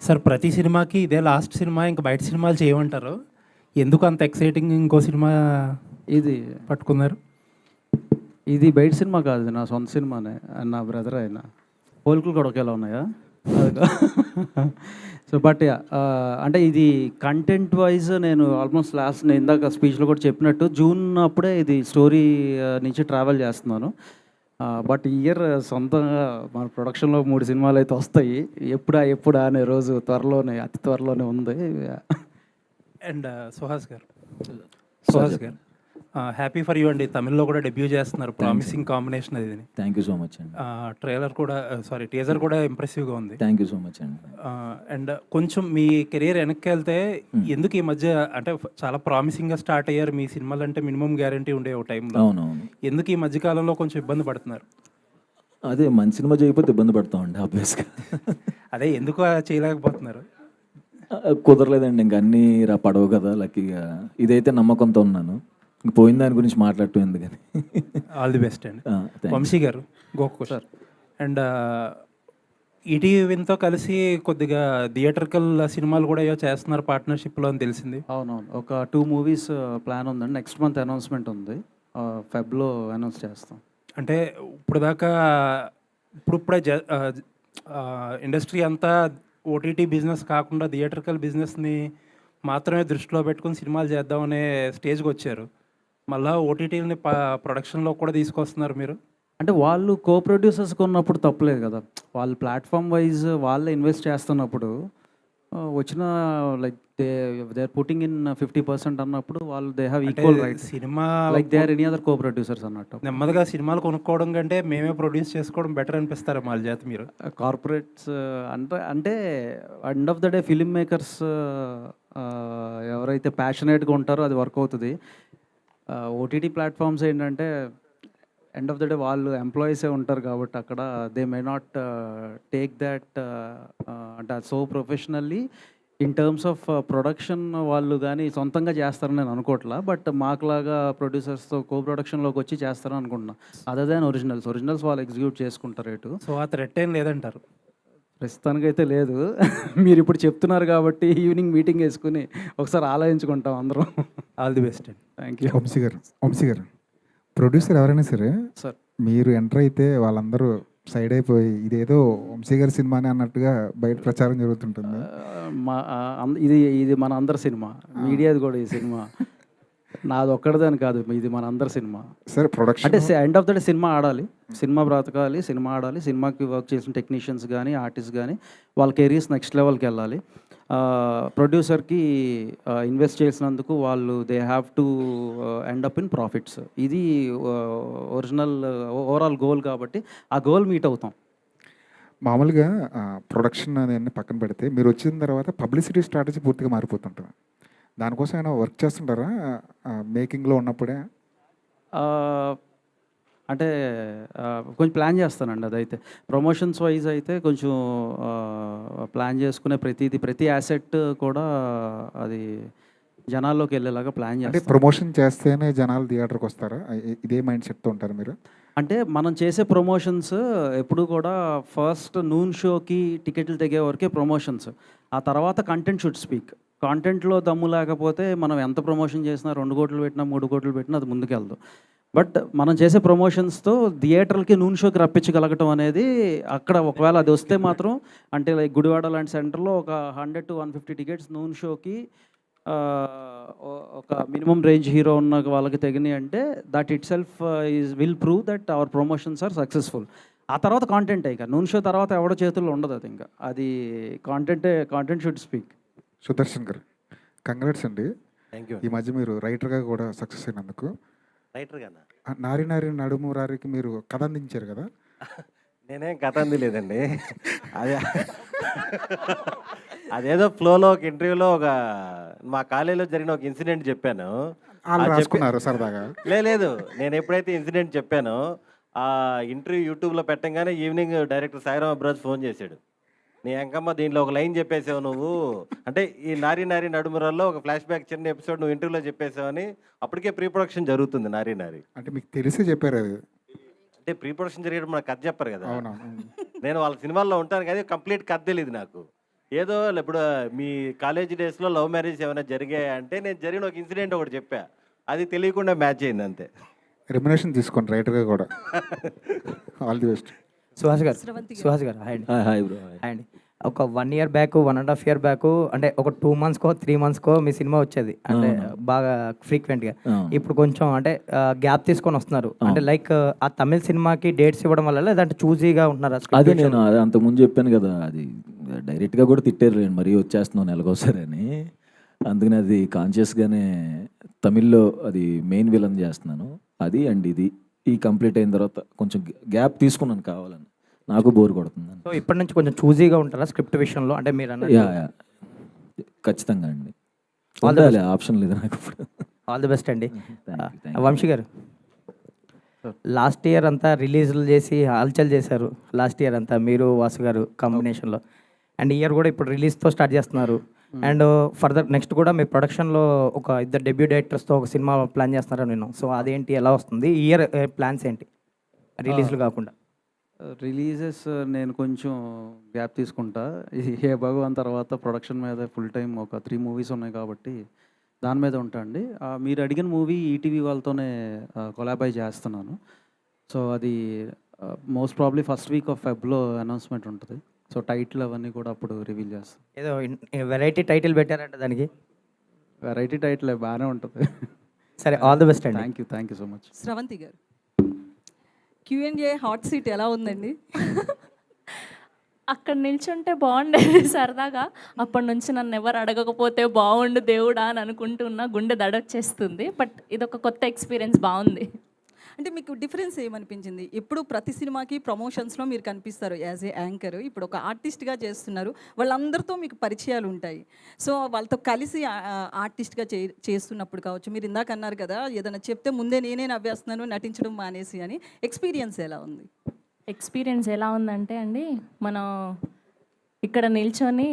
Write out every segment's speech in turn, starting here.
Sir ప్రతి సినిమాకి ఇదే లాస్ట్ సినిమా ఇంకా బయట సినిమాలు చేయమంటారు. ఎందుకు అంత ఎక్సైటింగ్ ఇంకో సినిమా ఇది పట్టుకున్నారు? ఇది బయట సినిమా కాదు, నా సొంత సినిమానే. నా బ్రదర్ ఆయన. పోలికలు కూడా ఒకేలా ఉన్నాయా? సో బట్ అంటే ఇది కంటెంట్ వైజ్ నేను ఆల్మోస్ట్ నేను ఇందాక స్పీచ్లో కూడా చెప్పినట్టు జూన్ అప్పుడే ఇది స్టోరీ నుంచి ట్రావెల్ చేస్తున్నాను. బట్ ఇయర్ సొంతంగా మన ప్రొడక్షన్లో 3 సినిమాలు అయితే వస్తాయి. ఎప్పుడా అనే రోజు త్వరలోనే, అతి త్వరలోనే ఉంది. అండ్ సుహాస్ గారు హ్యాపీ ఫర్ యూ అండి. తమిళ్లో కూడా డెబ్యూ చేస్తున్నారు. ప్రామిసింగ్ కాంబినేషన్ అది. థ్యాంక్ యూ సో మచ్ అండి. ట్రైలర్ కూడా టీజర్ కూడా ఇంప్రెసివ్గా ఉంది. థ్యాంక్ యూ సో మచ్ అండి. అండ్ కొంచెం మీ కెరీర్ వెనక్కి వెళ్తే ఎందుకు ఈ మధ్య అంటే చాలా ప్రామిసింగ్గా స్టార్ట్ అయ్యారు మీ సినిమాలు, అంటే మినిమం గ్యారంటీ ఉండే ఒక టైంలో. అవునవును. ఎందుకు ఈ మధ్య కాలంలో కొంచెం ఇబ్బంది పడుతున్నారు? అదే మంచి సినిమా చేయకపోతే ఇబ్బంది పడతామండి ఆబ్వియస్గా. అదే ఎందుకు చేయలేకపోతున్నారు? కుదరలేదండి, ఇంక అన్నీ పడవు కదా లక్కీగా. ఇదైతే నమ్మకంతో ఉన్నాను, ఇంక పోయిన దాని గురించి మాట్లాడటం ఎందుకని. ఆల్ ది బెస్ట్ అండి. వంశీ గారు గోకు సార్. అండ్ ఈటీవీతో కలిసి కొద్దిగా థియేటర్కల్ సినిమాలు కూడా ఏవో చేస్తున్నారు పార్ట్నర్షిప్లో అని తెలిసింది. అవునవును, ఒక 2 మూవీస్ ప్లాన్ ఉందండి. నెక్స్ట్ మంత్ అనౌన్స్మెంట్ ఉంది. ఫెబ్లో అనౌన్స్ చేస్తాం. అంటే ఇప్పుడే ఇండస్ట్రీ అంతా ఓటీటీ బిజినెస్ కాకుండా థియేటర్కల్ బిజినెస్ని మాత్రమే దృష్టిలో పెట్టుకుని సినిమాలు చేద్దామనే స్టేజ్కి వచ్చారు. మళ్ళీ ఓటీటీని ప్రొడక్షన్లో కూడా తీసుకొస్తున్నారు మీరు. అంటే వాళ్ళు కో ప్రొడ్యూసర్స్కి ఉన్నప్పుడు తప్పలేదు కదా. వాళ్ళు ప్లాట్ఫామ్ వైజ్ వాళ్ళే ఇన్వెస్ట్ చేస్తున్నప్పుడు వచ్చిన like they are putting in 50% అన్నప్పుడు వాళ్ళు they have equal right. Cinema like they are any other co producers అన్నట్టు. నెమ్మదిగా సినిమాలు కొనుక్కోవడం కంటే మేమే ప్రొడ్యూస్ చేసుకోవడం బెటర్ అనిపిస్తారు వాళ్ళ చేత మీరు. కార్పొరేట్స్ అంటే end of the day film makers ఎవరైతే ప్యాషనేట్గా ఉంటారో అది వర్క్ అవుతుంది. ఓటీటీ ప్లాట్ఫామ్స్ ఏంటంటే ఎండ్ ఆఫ్ ద డే వాళ్ళు ఎంప్లాయీసే ఉంటారు కాబట్టి అక్కడ they may not take that అంటే so professionally in terms of production వాళ్ళు కానీ సొంతంగా చేస్తారని నేను అనుకోవట్లా. బట్ మాకులాగా ప్రొడ్యూసర్స్తో కో ప్రొడక్షన్లోకి వచ్చి చేస్తారని అనుకుంటున్నా. అదర్ దాన్ ఒరిజినల్స్ వాళ్ళు ఎగ్జిక్యూట్ చేసుకుంటారు రేటు. సో ఆ థ్రెట్ ఏం లేదంటారు? ప్రస్తుతానికైతే లేదు. మీరు ఇప్పుడు చెప్తున్నారు కాబట్టి ఈవినింగ్ మీటింగ్ వేసుకుని ఒకసారి ఆలోచించుకుంటాం అందరం. ఆల్ ది బెస్ట్ అండి. Thank you. వంశీ గారు ప్రొడ్యూసర్ ఎవరైనా సరే సార్, మీరు ఎంటర్ అయితే వాళ్ళందరూ సైడ్ అయిపోయి ఇదేదో వంశీ గారి సినిమానే అన్నట్టుగా బయట ప్రచారం జరుగుతుంటుంది. ఇది మన అందరి సినిమా, మీడియాది కూడా ఈ సినిమా నాది ఒక్కడిదని కాదు, ఇది మన అందరి సినిమా. సరే ప్రొడక్షన్ అంటే end of the day cinema ఆడాలి, సినిమా బ్రతకాలి, సినిమా ఆడాలి. సినిమాకి వర్క్ చేసిన టెక్నీషియన్స్ కానీ ఆర్టిస్ట్ కానీ వాళ్ళ కెరీర్స్ నెక్స్ట్ లెవెల్కి వెళ్ళాలి. ప్రొడ్యూసర్కి ఇన్వెస్ట్ చేసినందుకు వాళ్ళు they have to end up in profits. ఇది ఒరిజినల్ ఓవరాల్ గోల్ కాబట్టి ఆ గోల్ మీట్ అవుతాం. మామూలుగా ప్రొడక్షన్ అనేది పక్కన పెడితే మీరు వచ్చిన తర్వాత పబ్లిసిటీ స్ట్రాటజీ పూర్తిగా మారిపోతుంటుంది. దానికోసం ఏమైనా వర్క్ చేస్తుంటారా మేకింగ్లో ఉన్నప్పుడే? అంటే కొంచెం ప్లాన్ చేస్తానండి. అదైతే ప్రమోషన్స్ వైజ్ అయితే కొంచెం ప్లాన్ చేసుకునే ప్రతి యాసెట్ కూడా అది జనాల్లోకి వెళ్ళేలాగా ప్లాన్ అంటే చేస్తాం. ప్రమోషన్ చేస్తేనే జనాలు థియేటర్కి వస్తారా? ఇదే మైండ్ సెట్తో ఉంటారు మీరు? అంటే మనం చేసే ప్రమోషన్స్ ఎప్పుడు కూడా ఫస్ట్ నూన్ షోకి టికెట్లు తెగే వరకే ప్రమోషన్స్. ఆ తర్వాత కంటెంట్ షుడ్ స్పీక్. కాంటెంట్లో దమ్ము లేకపోతే మనం ఎంత ప్రమోషన్ చేసినా 2 కోట్లు పెట్టినా 3 కోట్లు పెట్టినా అది ముందుకెళ్దు. బట్ మనం చేసే ప్రమోషన్స్తో థియేటర్లకి నూన్ షోకి రప్పించగలగటం అనేది అక్కడ ఒకవేళ అది వస్తే మాత్రం, అంటే లైక్ గుడివాడ లాంటి సెంటర్లో ఒక 100 to 150 టికెట్స్ నూన్ షోకి ఒక మినిమం రేంజ్ హీరో ఉన్న వాళ్ళకి తెగినాయి అంటే that itself will prove that our promotions are successful. ఆ తర్వాత కాంటెంట్ ఇక నూన్ షో తర్వాత ఎవడో చేతుల్లో ఉండదు. అది ఇంకా అది కాంటెంట్ షుడ్ స్పీక్. సుదర్శన్ గారు కంగ్రాట్స్ అండి. Thank you. ఈ మధ్య మీరు రైటర్గా కూడా సక్సెస్ అయినందుకు. రైటర్గానా? నారి నారి నడుము రారికి మీరు కథ అందించారు కదా? నేనేం కథ అందిలేదండి. అదే అదేదో ఫ్లోలో ఒక ఇంటర్వ్యూలో మా కాలేజీలో జరిగిన ఒక ఇన్సిడెంట్ చెప్పాను. వాళ్ళు రాసుకున్నారు సరదాగా? లేదు, నేను ఎప్పుడైతే ఇన్సిడెంట్ చెప్పానో ఆ ఇంటర్వ్యూ యూట్యూబ్లో పెట్టంగానే evening director Sairam Abraj phone చేశాడు. నీ అంకమ్మ దీంట్లో ఒక లైన్ చెప్పేసావు నువ్వు, అంటే ఈ నారి నారి నడుమురాల్లో ఒక ఫ్లాష్ బ్యాక్ చిన్న ఎపిసోడ్ నువ్వు ఇంటర్వ్యూలో చెప్పేసావని. అప్పటికే ప్రీ ప్రొడక్షన్ జరుగుతుంది నారి నారి. అంటే మీకు తెలిసి చెప్పారు అది? అంటే ప్రీ ప్రొడక్షన్ జరిగేటప్పుడు మనకు కథ చెప్పారు కదా. అవునవును. నేను వాళ్ళ సినిమాల్లో ఉంటాను కానీ కంప్లీట్ కథ తెలియదు నాకు. ఏదో ఇప్పుడు మీ కాలేజ్ డేస్లో లవ్ మ్యారేజ్ ఏమైనా జరిగాయా అంటే నేను జరిగిన ఒక ఇన్సిడెంట్ ఒకటి చెప్పా, అది తెలియకుండా మ్యాచ్ అయింది అంతే. రెమ్యునేషన్ తీసుకోండి రైటర్గా కూడా. All the best. సుహాస్ గారు, స్రవంతి గారు. సుహాస్ గారు హాయ్ అండి. Hi bro. హాయ్ అండి. ఒక 1 year బ్యాక్, 1.5 year బ్యాక్, అంటే ఒక 2 monthskో 3 monthskో మీ సినిమా వచ్చేది, అంటే బాగా ఫ్రీక్వెంట్గా. ఇప్పుడు కొంచెం అంటే గ్యాప్ తీసుకొని వస్తున్నారు, అంటే లైక్ ఆ తమిళ సినిమాకి డేట్స్ ఇవ్వడం వల్ల, లేదంటే చూజీగా ఉంటున్నారు? అదే నేను అదే అంతకుముందు చెప్పాను కదా, అది డైరెక్ట్గా కూడా తిట్టారు నేను, మరీ వచ్చేస్తున్నావు నెలకోసారి అని. అందుకని అది కాన్షియస్గానే తమిళ్లో అది మెయిన్ విలన్ చేస్తున్నాను. అది అండ్ ఇది ఈ కంప్లీట్ అయిన తర్వాత కొంచెం గ్యాప్ తీసుకున్నాను కావాలని, నాకు బోర్ కొడుతుంది. సో ఇప్పటి నుంచి కొంచెం చూజీగా ఉంటారా స్క్రిప్ట్ విషయంలో? అంటే మీరు అన్నట్టు యా ఖచ్చితంగా అండి, ఉండాలి, ఆప్షన్ లేదు నాకు ఇప్పుడు. ఆల్ ది బెస్ట్ అండి. Thank you. వంశీ గారు, లాస్ట్ ఇయర్ అంతా రిలీజ్లు చేసి హల్చల్ చేశారు, లాస్ట్ ఇయర్ అంతా మీరు వాసు గారు కాంబినేషన్లో. అండ్ ఇయర్ కూడా ఇప్పుడు రిలీజ్తో స్టార్ట్ చేస్తున్నారు. అండ్ ఫర్దర్ నెక్స్ట్ కూడా మీ ప్రొడక్షన్లో ఒక 2 డెబ్యూ డైరెక్టర్స్తో ఒక సినిమా ప్లాన్ చేస్తున్నారని విన్నాం. సో అదేంటి, ఎలా వస్తుంది ఈ ఇయర్ ప్లాన్స్ ఏంటి రిలీజ్లు కాకుండా? రిలీజెస్ నేను కొంచెం గ్యాప్ తీసుకుంటా. ఈ హే భగవాన్ తర్వాత ప్రొడక్షన్ మీద ఫుల్ టైం ఒక 3 movies ఉన్నాయి కాబట్టి దాని మీద ఉంటా అండి. మీరు అడిగిన మూవీ ఈటీవీ వాళ్ళతోనే కొలాబై చేస్తున్నాను. సో అది most probably first week of ఫెబ్లో అనౌన్స్మెంట్ ఉంటుంది. సో టైటిల్ అవన్నీ కూడా అప్పుడు రివీల్ చేస్తాం. ఏదో వెరైటీ టైటిల్ పెట్టారంట దానికి. వెరైటీ టైటిల్ బాగానే ఉంటుంది. సరే, ఆల్ ది బెస్ట్ అండి. Thank you so much. Sravanthi గారు, Q&A హాట్ సీట్ ఎలా ఉందండి? అక్కడ నిల్చుంటే బాగుండేది సరదాగా. అప్పటి నుంచి నన్ను ఎవరు అడగకపోతే బాగుండు దేవుడా అని అనుకుంటున్నా, గుండె దడొచ్చేస్తుంది. బట్ ఇదొక కొత్త ఎక్స్పీరియన్స్, బాగుంది. అంటే మీకు డిఫరెన్స్ ఏమనిపించింది? ఎప్పుడు ప్రతి సినిమాకి ప్రమోషన్స్లో మీరు కనిపిస్తారు యాజ్ ఏ యాంకర్. ఇప్పుడు ఒక ఆర్టిస్ట్గా చేస్తున్నారు, వాళ్ళందరితో మీకు పరిచయాలు ఉంటాయి. సో వాళ్ళతో కలిసి ఆర్టిస్ట్గా చేస్తున్నప్పుడు కావచ్చు, మీరు ఇందాక అన్నారు కదా ఏదైనా చెప్తే ముందే నేనే నవ్వేస్తున్నాను నటించడం మానేసి అని. ఎక్స్పీరియన్స్ ఎలా ఉంది? ఎక్స్పీరియన్స్ ఎలా ఉందంటే అండి, మనం ఇక్కడ నిల్చొని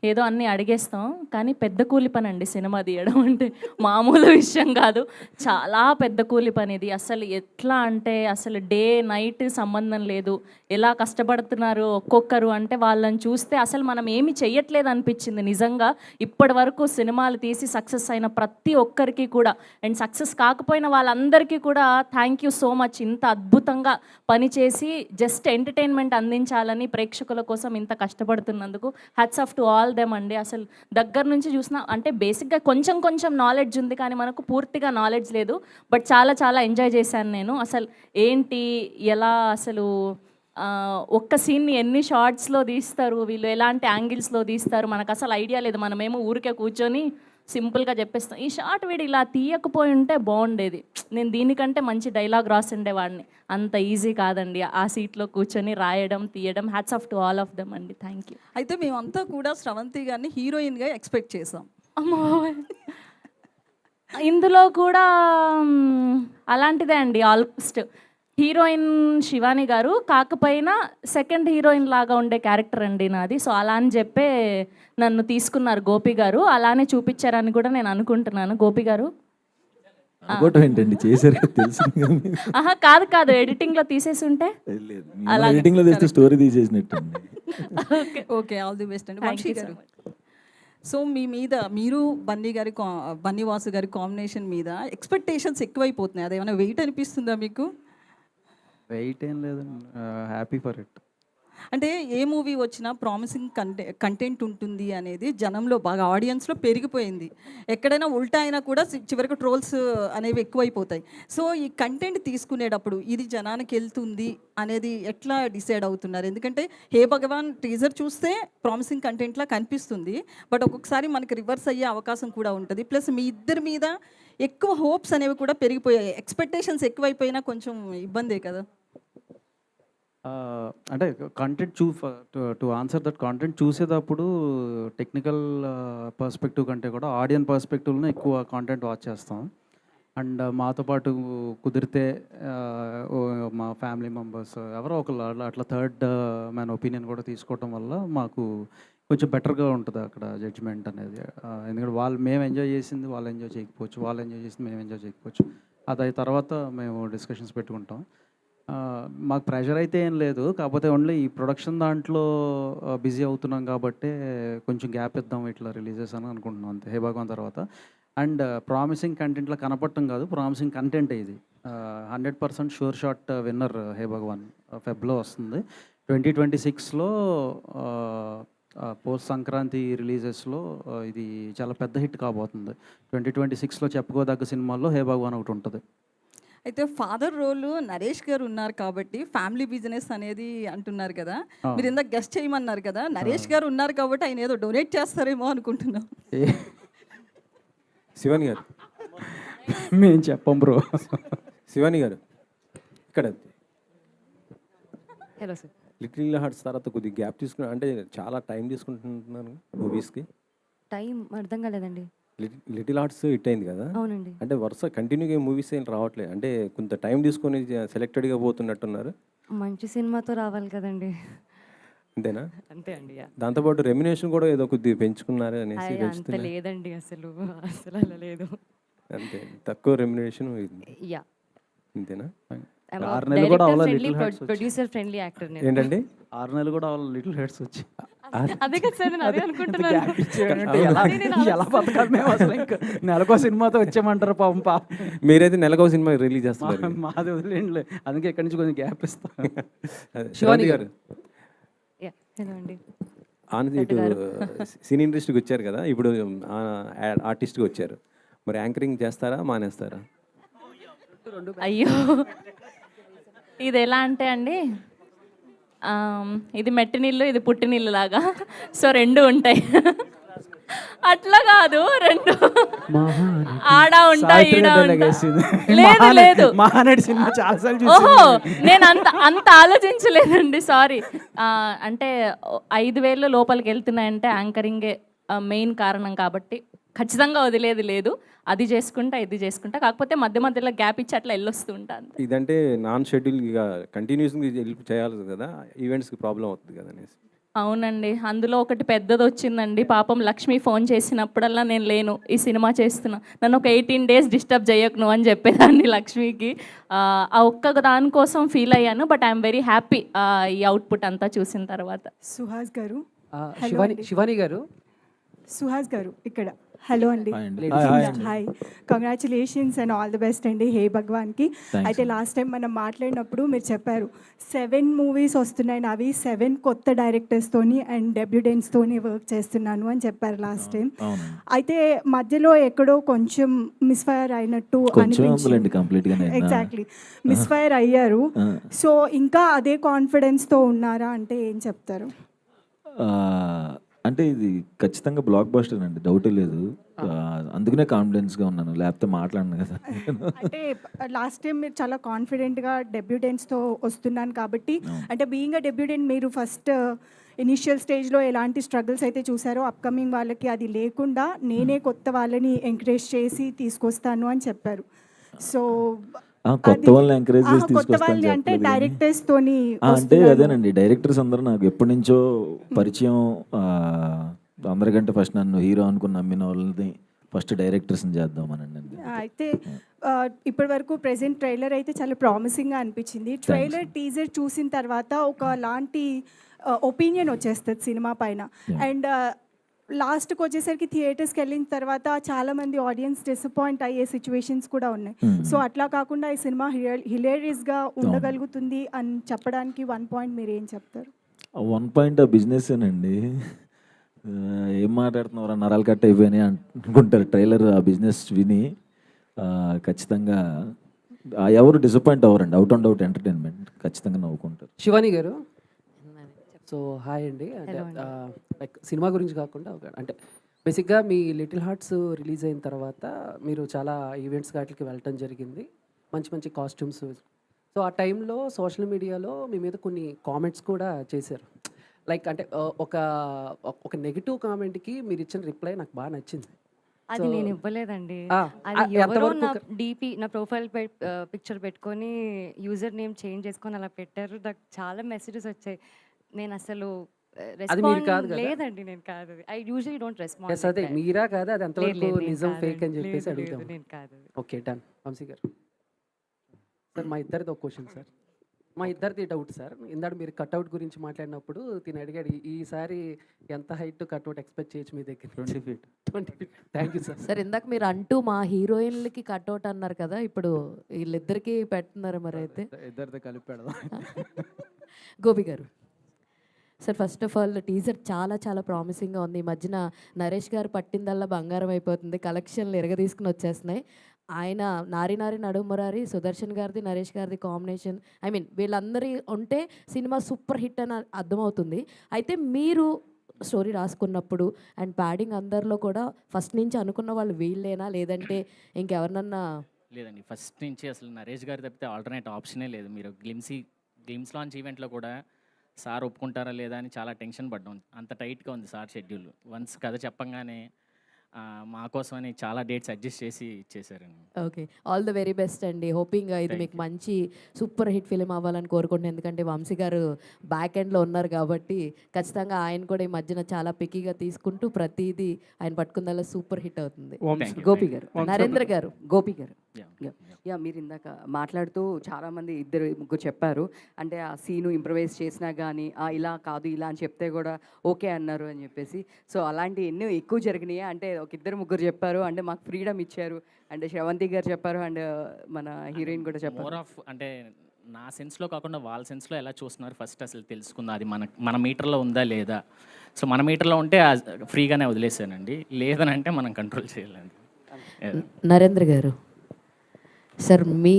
ఏదో అన్నీ అడిగేస్తాం, కానీ పెద్ద కూలి పని అండి సినిమా తీయడం అంటే. మామూలు విషయం కాదు, చాలా పెద్ద కూలి పని ఇది. అసలు ఎట్లా అంటే అసలు డే నైట్ సంబంధం లేదు, ఎలా కష్టపడుతున్నారు ఒక్కొక్కరు అంటే వాళ్ళని చూస్తే అసలు మనం ఏమి చెయ్యట్లేదు అనిపించింది నిజంగా. ఇప్పటి వరకు సినిమాలు తీసి సక్సెస్ అయిన ప్రతి ఒక్కరికి కూడా, అండ్ సక్సెస్ కాకపోయిన వాళ్ళందరికీ కూడా థ్యాంక్ యూ సో మచ్. ఇంత అద్భుతంగా పనిచేసి జస్ట్ ఎంటర్టైన్మెంట్ అందించాలని ప్రేక్షకుల కోసం ఇంత కష్టపడుతున్నందుకు hats off to all them అండి. అసలు దగ్గర నుంచి చూసినా అంటే బేసిక్గా కొంచెం నాలెడ్జ్ ఉంది, కానీ మనకు పూర్తిగా నాలెడ్జ్ లేదు. బట్ చాలా ఎంజాయ్ చేశాను నేను. అసలు ఏంటి, ఎలా, అసలు ఒక్క సీన్ని ఎన్ని షార్ట్స్లో తీస్తారు వీళ్ళు, ఎలాంటి యాంగిల్స్లో తీస్తారు, మనకు అసలు ఐడియా లేదు. మనమేమో ఊరికే కూర్చొని సింపుల్గా చెప్పేస్తాం. ఈ షార్ట్ వీడు ఇలా తీయకపోయి ఉంటే బాగుండేది, నేను దీనికంటే మంచి డైలాగ్ రాసిండేవాడిని. అంత ఈజీ కాదండి ఆ సీట్లో కూర్చొని రాయడం, తీయడం. Hats off to all of them అండి. Thank you. అయితే మేమంతా కూడా స్రవంతి గారిని హీరోయిన్గా ఎక్స్పెక్ట్ చేసాం. అమ్మో, ఇందులో కూడా అలాంటిదే అండి. ఆల్మోస్ట్ హీరోయిన్ శివాని గారు, కాకపోయినా సెకండ్ హీరోయిన్ లాగా ఉండే క్యారెక్టర్ అండి నాది. సో అలా అని చెప్పే నన్ను తీసుకున్నారు గోపి గారు, అలానే చూపించారని కూడా నేను అనుకుంటున్నాను. గోపి గారు ఏంటండి చేశారు కదా, తెలిసింది కదా మీకు. ఆహా, కాదు, ఎడిటింగ్లో తీసేసి ఉంటే లేదు, ఎడిటింగ్లో తెస్తే స్టోరీ తీసేసినట్టు. ఓకే, ఆల్ ది బెస్ట్ అండి. Thank వంశీ you so గారు, much. సో మీ మీద మీరు బన్నీ వాసు గారి కాంబినేషన్ మీద ఎక్స్పెక్టేషన్స్ ఎక్కువైపోతున్నాయి. అదేమైనా వెయిట్ అనిపిస్తుందా మీకు? వెయిట్ ఏం లేదండి, హ్యాపీ ఫర్ ఇట్. అంటే ఏ మూవీ వచ్చినా ప్రామిసింగ్ కంటెంట్ ఉంటుంది అనేది జనంలో బాగా ఆడియన్స్లో పెరిగిపోయింది. ఎక్కడైనా ఉల్టా అయినా కూడా చివరికి ట్రోల్స్ అనేవి ఎక్కువైపోతాయి. సో ఈ కంటెంట్ తీసుకునేటప్పుడు ఇది జనానికి వెళ్తుంది అనేది ఎట్లా డిసైడ్ అవుతున్నారు? ఎందుకంటే హే భగవాన్ టీజర్ చూస్తే ప్రామిసింగ్ కంటెంట్లా కనిపిస్తుంది, బట్ ఒక్కొక్కసారి మనకి రివర్స్ అయ్యే అవకాశం కూడా ఉంటుంది. ప్లస్ మీ ఇద్దరి మీద ఎక్కువ హోప్స్ అనేవి కూడా పెరిగిపోయాయి. ఎక్స్పెక్టేషన్స్ ఎక్కువైపోయినా కొంచెం ఇబ్బందే కదా? అంటే content to answer that content చూసేటప్పుడు టెక్నికల్ పర్స్పెక్టివ్ కంటే కూడా ఆడియన్ పర్స్పెక్టివ్లో ఎక్కువ కాంటెంట్ వాచ్ చేస్తాం. అండ్ మాతో పాటు కుదిరితే మా ఫ్యామిలీ మెంబర్స్ ఎవరో ఒకళ్ళు అట్లా థర్డ్ మ్యాన్ ఒపీనియన్ కూడా తీసుకోవటం వల్ల మాకు కొంచెం బెటర్గా ఉంటుంది అక్కడ జడ్జిమెంట్ అనేది. ఎందుకంటే మేము ఎంజాయ్ చేసింది వాళ్ళు ఎంజాయ్ చేయకపోవచ్చు, వాళ్ళు ఎంజాయ్ చేసింది మేము ఎంజాయ్ చేయకపోవచ్చు. అది తర్వాత మేము డిస్కషన్స్ పెట్టుకుంటాం. మాకు ప్రెషర్ అయితే ఏం లేదు. కాకపోతే ఓన్లీ ఈ ప్రొడక్షన్ దాంట్లో బిజీ అవుతున్నాం కాబట్టే కొంచెం గ్యాప్ ఇద్దాం ఇట్లా రిలీజెస్ అని అనుకుంటున్నాం అంతే. హే భగవాన్ తర్వాత అండ్ ప్రామిసింగ్ కంటెంట్లో కనపడటం కాదు, ప్రామిసింగ్ కంటెంట్ ఇది. 100% షూర్ షాట్ విన్నర్ హే భగవాన్ ఫెబ్లో వస్తుంది. 2026లో పోస్ట్ సంక్రాంతి రిలీజెస్లో ఇది చాలా పెద్ద హిట్ కాబోతుంది. 2026లో చెప్పుకోదగ్గ సినిమాల్లో హే భగవాన్ ఒకటి ఉంటుంది. అయితే ఫాదర్ రోల్ నరేష్ గారు ఉన్నారు కాబట్టి ఫ్యామిలీ బిజినెస్ అనేది అంటున్నారు కదా, మీరు ఇందాక గెస్ట్ చేయమన్నారు కదా, నరేష్ గారు ఉన్నారు కాబట్టి ఆయన ఏదో డొనేట్ చేస్తారేమో అనుకుంటున్నాం. శివాని గారు, మేము చెప్పం బ్రో. శివాని గారు ఇక్కడ హలో సార్. లిటిల్ హార్ట్స్ తర్వాత కొద్దిగా గ్యాప్ తీసుకున్నా, అంటే చాలా టైం తీసుకుంటున్నాను మూవీస్కి. టైం అర్థం కాలేదండి. లిటిల్ హార్ట్స్ హిట్ అయింది కదా, అవునండి. అంటే వరుస కంటిన్యూగా మూవీస్ ఏం రావట్లేదు, అంటే కొంత టైం తీసుకొని సెలెక్టెడ్గా పోతున్నట్టున్నారు. మంచి సినిమాతో రావాలి కదండి. అంతేనా? అంతే అండి. దాంతోపాటు రెమ్యునేషన్ కూడా ఏదో కొద్దిగా పెంచుకున్నారు అనేసి అంత తెలుస్తుంది. లేదండి, అసలు అసలు అలా లేదు. అంతే, తక్కువ రెమ్యునేషన్ యా, అంతేనా? 6 నెలలు కూడా అవ్వాలి లిటిల్ హార్ట్స్ వచ్చి. ప్రొడ్యూసర్ ఫ్రెండ్లీ యాక్టర్ నేను. ఏంటండి? 6 నెలలు కూడా అవ్వాలి లిటిల్ హెడ్స్ వచ్చి. అదే కదా సార్, నేను అదే అనుకుంటున్నాను. గ్యాప్ ఇచ్చేయంటే ఎలా బతకాలి మేము అసలు? ఇంకా నెలకో సినిమాతో వచ్చామంటారు పాపం. మీరైతే నెలకో సినిమా రిలీజ్ చేస్తున్నారు. మాది వదిలేండి, అందుకే ఇక్కడి నుంచి కొంచెం గ్యాప్ ఇస్తాం. శివాని గారు యా, హలో అండి. ఆనంద్ ఇటు సినీ ఇండస్ట్రీకి వచ్చారు కదా, ఇప్పుడు ఆర్టిస్ట్గా వచ్చారు, మరి యాంకరింగ్ చేస్తారా మానేస్తారా? అయ్యో, ఇది ఎలా అంటే అండి, ఇది మెట్టినిల్లు, ఇది పుట్టినిల్లు లాగా, సో రెండు ఉంటాయి. అట్లా కాదు, రెండు ఆడ ఉంటాయి, ఈడ ఉంటాయి. లేదు లేదు, మహానటి సినిమా చాలాసార్లు ఓహో, నేను అంత ఆలోచించలేదండి, సారీ. అంటే 5,000 లోపలికి వెళ్తున్నాయంటే యాంకరింగే మెయిన్ కారణం కాబట్టి ఖచ్చితంగా వదిలేది లేదు. అది చేసుకుంటా, ఇది చేసుకుంటా, కాకపోతే మధ్య మధ్యలో గ్యాప్ ఇచ్చి అట్లా వెళ్ళొస్తూ ఉంటాను. ఇదంటే నాన్ షెడ్యూల్ ఇక కంటిన్యూస్గా చేయాలి కదా, ఈవెంట్స్కి ప్రాబ్లం అవుతుంది కదా అనేసి. అవునండి, అందులో ఒకటి పెద్దది వచ్చిందండి. పాపం లక్ష్మి ఫోన్ చేసినప్పుడల్లా నేను లేను, ఈ సినిమా చేస్తున్నా, నన్ను ఒక 18 days డిస్టర్బ్ చేయకు నువ్వు అని చెప్పేదాన్ని లక్ష్మికి. ఆ ఒక్క దానికోసం ఫీల్ అయ్యాను, బట్ ఐఎమ్ వెరీ హ్యాపీ ఈ అవుట్పుట్ అంతా చూసిన తర్వాత. సుహాస్ గారు, శివాని గారు, సుహాస్ గారు ఇక్కడ. హలో అండి, hi, congratulations and all the best అండి హే భగవాన్కి. అయితే లాస్ట్ టైం మనం మాట్లాడినప్పుడు మీరు చెప్పారు 7 movies వస్తున్నాయి, అవి 7 కొత్త డైరెక్టర్స్తోని అండ్ డెబ్యూటెంట్స్తోని వర్క్ చేస్తున్నాను అని చెప్పారు లాస్ట్ టైం. అయితే మధ్యలో ఎక్కడో కొంచెం మిస్ఫైర్ అయినట్టు అనిపించింది. ఎగ్జాక్ట్లీ, మిస్ఫైర్ అయ్యారు. సో ఇంకా అదే కాన్ఫిడెన్స్తో ఉన్నారా అంటే ఏం చెప్తారు? అంటే ఇది ఖచ్చితంగా బ్లాక్ బస్టర్ అండి, డౌటే లేదు. అందుకనే కాన్ఫిడెన్స్గా ఉన్నాను, లేకపోతే మాట్లాడను కదా. అంటే లాస్ట్ టైం మీరు చాలా కాన్ఫిడెంట్గా డెబ్యూటెంట్స్తో వస్తున్నాను కాబట్టి, అంటే బీయింగ్ అ డెబ్యూటెంట్ మీరు ఫస్ట్ ఇనిషియల్ స్టేజ్లో ఎలాంటి స్ట్రగుల్స్ అయితే చూసారో అప్కమింగ్ వాళ్ళకి అది లేకుండా నేనే కొత్త వాళ్ళని ఎంకరేజ్ చేసి తీసుకొస్తాను అని చెప్పారు. సో కొత్త వాళ్ళని ఎంకరేజ్ చేసి తీసుకొస్తాను అంటే డైరెక్టర్స్ తోని అంటే అదేనండి, డైరెక్టర్స్ అందరూ నాకు ఎప్పటి నుంచో పరిచయం. అందరికంటే ఫస్ట్ నన్ను హీరో అనుకుని నమ్మిన వాళ్ళని ఫస్ట్ డైరెక్టర్స్ని చేద్దామనండి. అయితే ఇప్పటి వరకు ప్రెసెంట్ ట్రైలర్ అయితే చాలా ప్రామిసింగ్గా అనిపించింది. ట్రైలర్ టీజర్ చూసిన తర్వాత ఒక లాంటి ఒపీనియన్ వచ్చేస్తుంది సినిమా పైన. అండ్ లాస్ట్కి వచ్చేసరికి థియేటర్స్కి వెళ్ళిన తర్వాత చాలామంది ఆడియన్స్ డిసప్పాయింట్ అయ్యే సిచ్యువేషన్స్ కూడా ఉన్నాయి. సో అట్లా కాకుండా ఈ సినిమా హిలేరియస్గా ఉండగలుగుతుంది అని చెప్పడానికి 1 point మీరు ఏం చెప్తారు? 1 point బిజినెస్ ఏనండి, ఏం మాట్లాడుతున్నారు, నరాలు కట్ అయిపోయినాయి అనుకుంటారు ట్రైలర్ ఆ బిజినెస్ విని. ఖచ్చితంగా ఎవరు డిసప్పాయింట్ అవ్వరండి, అవుట్ అండ్ అవుట్ ఎంటర్టైన్మెంట్, ఖచ్చితంగా నవ్వుకుంటారు. శివాని గారు, సో హాయ్ అండి. అంటే లైక్ సినిమా గురించి కాకుండా అంటే బేసిక్గా మీ లిటిల్ హార్ట్స్ రిలీజ్ అయిన తర్వాత మీరు చాలా ఈవెంట్స్ వాటికి వెళ్ళటం జరిగింది, మంచి మంచి కాస్ట్యూమ్స్. సో ఆ టైంలో సోషల్ మీడియాలో మీ మీద కొన్ని కామెంట్స్ కూడా చేశారు. లైక్ అంటే ఒక నెగిటివ్ కామెంట్కి మీరు ఇచ్చిన రిప్లై నాకు బాగా నచ్చింది. అది నేను ఇవ్వలేదండి, అది ఎవరో నా డిపి నా ప్రొఫైల్ పిక్చర్ పెట్టుకొని యూజర్ నేమ్ చేంజ్ చేసుకొని అలా పెట్టారు. నాకు చాలా మెసేజెస్ వచ్చాయి. నేను అసలు రెస్పాండ్ లేదండి, నేను కాదు. I usually don't respond. అదే మీరా కాదా, అది ఎంతవరకు నిజం ఫేక్ అని చెప్పేసి అడుగుతాం. నేను కాదు. Okay, done. వంశీ గారు సార్, మా ఇద్దరిది ఒక క్వశ్చన్ సార్. మా ఇద్దరిది డౌట్ సార్. ఇందాక మీరు కట్అవుట్ గురించి మాట్లాడినప్పుడు తిని అడిగాడు, ఈసారి ఎంత హైట్ కట్అవుట్ ఎక్స్పెక్ట్ చేయొచ్చు మీ దగ్గర? 20 feet. 20 feet. Thank you sir. Sir ఇందాక మీరు అంటూ మా హీరోయిన్లకి కట్అవుట్ అన్నారు కదా, ఇప్పుడు వీళ్ళిద్దరికి పెడుతున్నారు మరి అయితే? ఇద్దరితో కలిపి పెడదాం. గోపి గారు sir, first of all teaser చాలా చాలా ప్రామిసింగ్గా ఉంది. ఈ మధ్యన నరేష్ గారు పట్టిందల్లా బంగారం అయిపోతుంది, కలెక్షన్లు ఎరగదీసుకుని వచ్చేస్తున్నాయి. ఆయన నారి నారి నడుమురారి, సుదర్శన్ గారిది నరేష్ గారిది కాంబినేషన్, ఐ మీన్ వీళ్ళందరి ఉంటే సినిమా సూపర్ హిట్ అని అర్థమవుతుంది. అయితే మీరు స్టోరీ రాసుకున్నప్పుడు అండ్ ప్యాడింగ్ అందరిలో కూడా ఫస్ట్ నుంచి అనుకున్న వాళ్ళు వీళ్ళేనా, లేదంటే ఇంకెవరినన్నా? లేదండి, ఫస్ట్ నుంచి అసలు నరేష్ గారు తప్పితే ఆల్టర్నేట్ ఆప్షనే లేదు. మీరు గ్లిమ్స్ లాంచ్ ఈవెంట్లో కూడా సార్ ఒప్పుకుంటారా లేదా అని చాలా టెన్షన్ పడ్డాం. అంత టైట్గా ఉంది సార్ షెడ్యూల్. వన్స్ కథ చెప్పంగానే మా కోసమని చాలా డేట్స్ అడ్జస్ట్ చేసి ఇచ్చేసారండి. Okay, all the very best అండి. హోపింగ్ ఇది మీకు మంచి సూపర్ హిట్ ఫిలిం అవ్వాలని కోరుకుంటున్నాను. ఎందుకంటే వంశీ గారు బ్యాక్ ఎండ్లో ఉన్నారు కాబట్టి ఖచ్చితంగా ఆయన కూడా ఈ మధ్యన చాలా పికీగా తీసుకుంటూ ప్రతిదీ ఆయన పట్టుకుందల్లా సూపర్ హిట్ అవుతుంది. గోపి గారు, నరేంద్ర గారు, గోపి గారు, యా మీరు ఇందాక మాట్లాడుతూ చాలామంది ఇద్దరు ముగ్గురు చెప్పారు, అంటే ఆ సీను ఇంప్రవైజ్ చేసినా కానీ ఇలా కాదు ఇలా అని చెప్తే కూడా ఓకే అన్నారు అని చెప్పేసి. సో అలాంటి ఎన్నో ఎక్కువ జరిగినాయి. అంటే ఒక ఇద్దరు ముగ్గురు చెప్పారు, అంటే మాకు ఫ్రీడమ్ ఇచ్చారు, అంటే శ్రవంతి గారు చెప్పారు, అండ్ మన హీరోయిన్ కూడా చెప్పారు. మోర్ ఆఫ్ అంటే నా సెన్స్లో కాకుండా వాళ్ళ సెన్స్లో ఎలా చూస్తున్నారు ఫస్ట్ అసలు తెలుసుకుందా, అది మన మీటర్లో ఉందా లేదా. సో మన మీటర్లో ఉంటే ఫ్రీగానే వదిలేసానండి, లేదని అంటే మనం కంట్రోల్ చేయాలండి. నరేంద్ర గారు సార్, మీ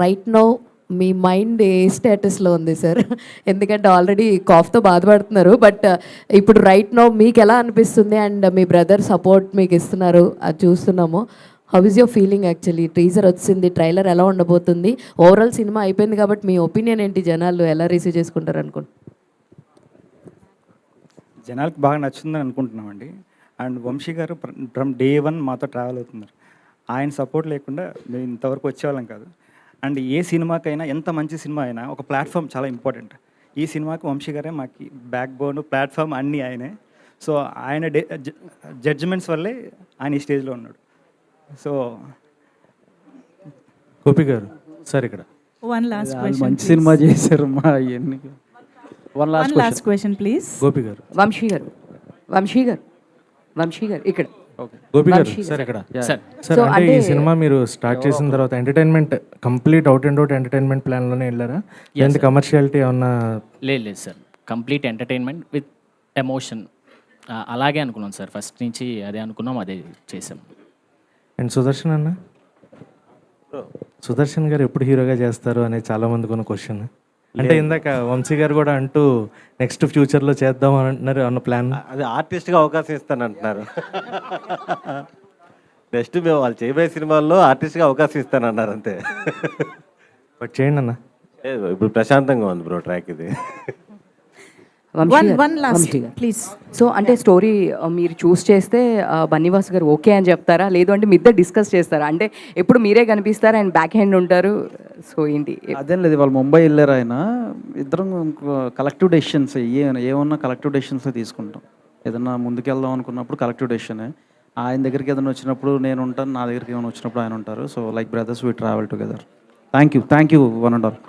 రైట్ నో మీ మైండ్ ఏ స్టేటస్లో ఉంది సార్? ఎందుకంటే ఆల్రెడీ కాఫ్తో బాధపడుతున్నారు, బట్ ఇప్పుడు రైట్ నో మీకు ఎలా అనిపిస్తుంది? అండ్ మీ బ్రదర్ సపోర్ట్ మీకు ఇస్తున్నారు, అది చూస్తున్నాము. How is your feeling? Actually teaser వచ్చింది, ట్రైలర్ ఎలా ఉండబోతుంది, ఓవరాల్ సినిమా అయిపోయింది కాబట్టి మీ ఒపీనియన్ ఏంటి? జనాలు ఎలా రిసీవ్ చేసుకుంటారు అనుకుంటున్నారు? జనాలకు బాగా నచ్చుతుందని అనుకుంటున్నామండి. అండ్ వంశీ గారు ఫ్రమ్ డే 1 మాతో ట్రావెల్ అవుతున్నారు. ఆయన సపోర్ట్ లేకుండా మేము ఇంతవరకు వచ్చేవాళ్ళం కాదు. అండ్ ఏ సినిమాకైనా, ఎంత మంచి సినిమా అయినా ఒక ప్లాట్ఫామ్ చాలా ఇంపార్టెంట్. ఈ సినిమాకి వంశీ గారే మాకు బ్యాక్ బోన్, ప్లాట్ఫామ్ అన్నీ ఆయనే. సో ఆయన జడ్జిమెంట్స్ వల్లే ఆయన ఈ స్టేజ్లో ఉన్నాడు. సో గోపి గారు సార్, ఇక్కడ వన్ లాస్ట్ క్వశ్చన్, మంచి సినిమా చేశారు మా ఇవన్నీ. One last question please. Gopi గారు, వంశీ గారు, వంశీ గారు, వంశీ గారు ఇక్కడ. గోపి గారు సార్, ఇక్కడ సార్, అంటే ఈ సినిమా మీరు స్టార్ట్ చేసిన తర్వాత entertainment complete out and out entertainment ప్లాన్లోనే వెళ్ళారా? ఎంత కమర్షియాలిటీ ఏమన్నా? లేదు sir, complete entertainment with emotion అలాగే అనుకున్నాం సార్. ఫస్ట్ నుంచి అదే అనుకున్నాం, అదే చేసాం. అండ్ సుదర్శన్ అన్న, సుదర్శన్ గారు ఎప్పుడు హీరోగా చేస్తారు అనేది చాలా మందికి ఉన్న క్వశ్చన్. అంటే ఇందాక వంశీ గారు కూడా అంటూ నెక్స్ట్ ఫ్యూచర్లో చేద్దాం అని అంటున్నారు, అన్న ప్లాన్. అది ఆర్టిస్ట్గా అవకాశం ఇస్తానంటున్నారు. నెక్స్ట్ మేము వాళ్ళు చేయబోయే సినిమాల్లో ఆర్టిస్ట్గా అవకాశం ఇస్తానన్నారు అంతే. బట్ చేయండి అన్న. ఇప్పుడు ప్రశాంతంగా ఉంది బ్రో ట్రాక్ ఇది. One last please. సో అంటే స్టోరీ మీరు చూస్ చేస్తే బన్నీవాస్ గారు ఓకే అని చెప్తారా, లేదు అంటే మీ ఇద్దరు డిస్కస్ చేస్తారా? అంటే ఎప్పుడు మీరే కనిపిస్తారు, ఆయన బ్యాక్ హ్యాండ్ ఉంటారు. సో ఏంటి? అదేం లేదు, వాళ్ళు ముంబై వెళ్ళారు. ఆయన ఇద్దరం కలెక్టివ్ డెసిషన్స్ ఏమన్నా కలెక్టివ్ డెసిషన్స్ తీసుకుంటాం. ఏదన్నా ముందుకెళ్దాం అనుకున్నప్పుడు కలెక్టివ్ డెసిషనే. ఆయన దగ్గరికి ఏదైనా వచ్చినప్పుడు నేను ఉంటాను, నా దగ్గరికి ఏమైనా వచ్చినప్పుడు ఆయన ఉంటారు. So like brothers we travel together. Thank you one and all.